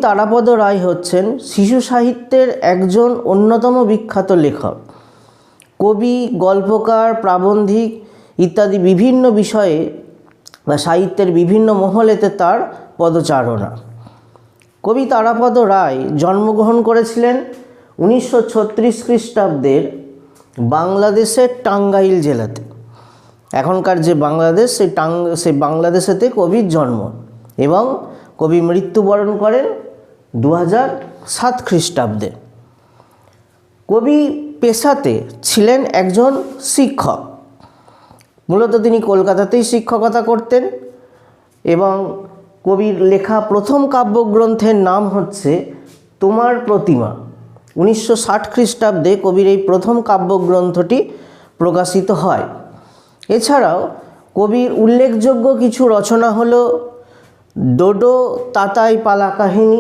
তারাপদ রায় হচ্ছেন শিশু সাহিত্যের একজন অন্যতম বিখ্যাত লেখক। কবি, গল্পকার, প্রাবন্ধিক ইত্যাদি বিভিন্ন বিষয়ে বা সাহিত্যের বিভিন্ন মহলেতে তার পদচারণা। কবি তারাপদ রায় জন্মগ্রহণ করেছিলেন 1936 খ্রিস্টাব্দের বাংলাদেশের টাঙ্গাইল জেলাতে। এখনকার যে বাংলাদেশ, সেই বাংলাদেশেতে কবির জন্ম, এবং কবি মৃত্যুবরণ করেন 2007 খ্রিস্টাব্দে। কবি পেশাতে ছিলেন একজন শিক্ষক। মূলত তিনি কলকাতাতেই শিক্ষকতা করতেন, এবং কবির লেখা প্রথম কাব্যগ্রন্থের নাম হচ্ছে তোমার প্রতিমা। 1960 খ্রিস্টাব্দে কবির এই প্রথম কাব্যগ্রন্থটি প্রকাশিত হয়। এছাড়াও কবির উল্লেখযোগ্য কিছু রচনা হলো ডোডো তাতাই পালা কাহিনী,